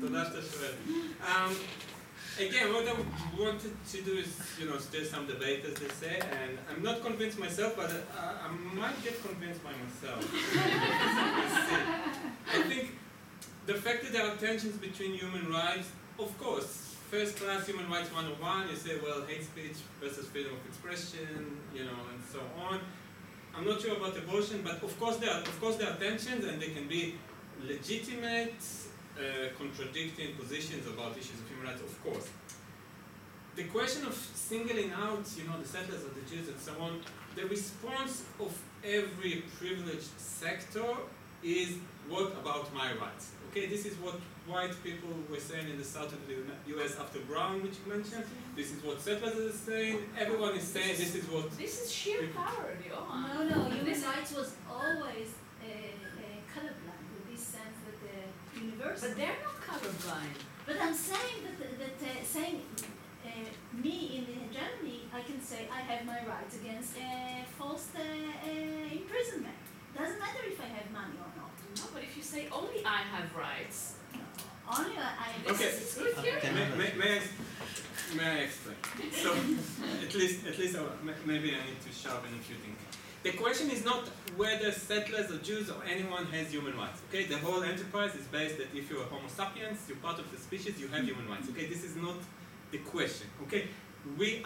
תודה שאתה שואל. Again, what I wanted to do is, stir some debate, as they say, and I'm not convinced myself, but I might get convinced by myself. I think the fact that there are tensions between human rights, of course, first-class human rights 101, you say, well, hate speech versus freedom of expression, and so on. I'm not sure about abortion, but of course there are tensions, and they can be legitimate, contradicting positions about issues of human rights, of course. The question of singling out, the settlers or the Jews and so on, the response of every privileged sector is, what about my rights? Okay, this is what white people were saying in the south of the US after Brown, which you mentioned. This is what settlers are saying. Everyone is saying this is what... This is sheer power, Johan. No, human rights was always colorblind in this sense that the university... But they're not colorblind. But I'm saying me in Germany, I can say I have my rights against false imprisonment. Doesn't matter if I have money or not. No, but if you say only I have rights... Only I have Okay. It's good here. May I explain? So, at least maybe I need to sharpen a few things. The question is not whether settlers or Jews or anyone has human rights. Okay, the whole enterprise is based that if you're a Homo sapiens, you're part of the species, you have human rights. Okay, this is not the question. Okay,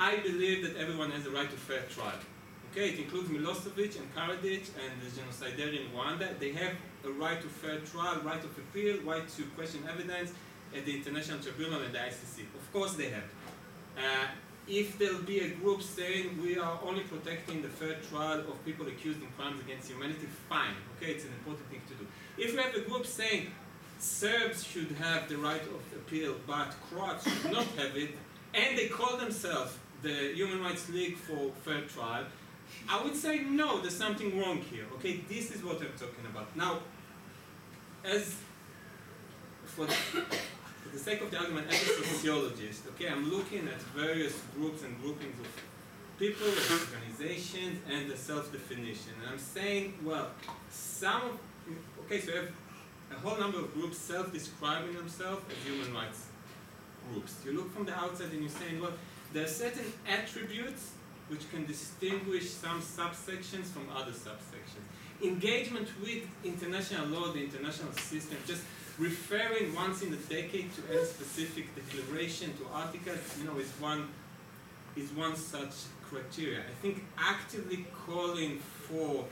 I believe that everyone has a right to fair trial. Okay, it includes Milosevic and Karadzic and the genocidaire in Rwanda. They have a right to fair trial, right of appeal, right to question evidence at the International Tribunal and the ICC. Of course they have. If there'll be a group saying we are only protecting the fair trial of people accused in crimes against humanity, fine. Okay, it's an important thing to do. If we have a group saying Serbs should have the right of appeal, but Croats should not have it, and they call themselves the Human Rights League for Fair Trial, I would say no, there's something wrong here. Okay, this is what I'm talking about. Now, for the sake of the argument, as a sociologist, okay, I'm looking at various groups and groupings of people, organizations, and the self-definition. And I'm saying, well, so you have a whole number of groups self-describing themselves as human rights groups. You look from the outside and you're saying, well, there are certain attributes which can distinguish some subsections from other subsections. Engagement with international law, the international system, just referring once in a decade to a specific declaration, to articles, is one such criteria. I think actively calling for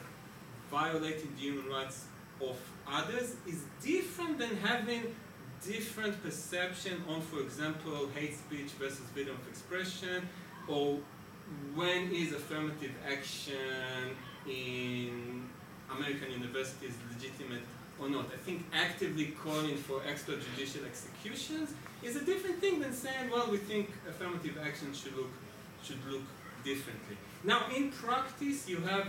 violating the human rights of others is different than having different perception on, for example, hate speech versus freedom of expression, or when is affirmative action in American universities legitimate or not. I think actively calling for extrajudicial executions is a different thing than saying, well, we think affirmative action should look differently. Now, in practice, you have,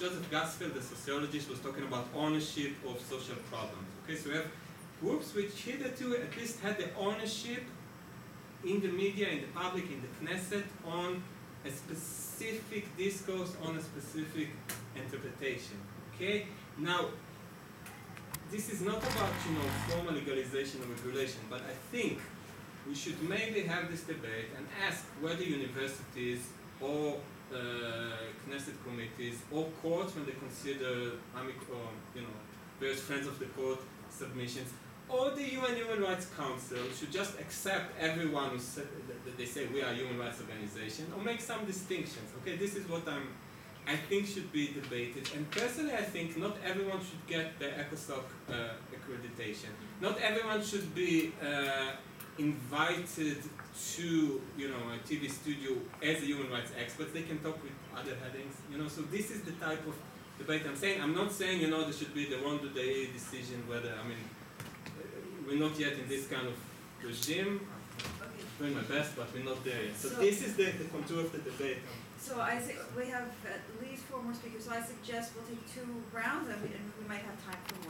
Joseph Gassfeld, the sociologist, was talking about ownership of social problems. Okay, so we have groups which hitherto at least had the ownership in the media, in the public, in the Knesset, on a specific discourse, on a specific interpretation. Okay? Now, this is not about, formal legalization or regulation, but I think we should maybe have this debate and ask whether universities or Knesset committees or courts, when they consider various friends of the court submissions, or the UN Human Rights Council should just accept everyone who said that they say we are a human rights organization, or make some distinctions. Okay, this is what I think should be debated. And personally, I think not everyone should get the ECOSOC accreditation. Not everyone should be invited to a TV studio as a human rights expert. They can talk with other headings. So this is the type of debate I'm saying. I'm not saying there should be the one-day decision whether we're not yet in this kind of regime. I'm doing my best, but we're not there yet. So this is the contour of the debate. So I think we have at least 4 more speakers. So I suggest we'll take 2 rounds, and we might have time for more.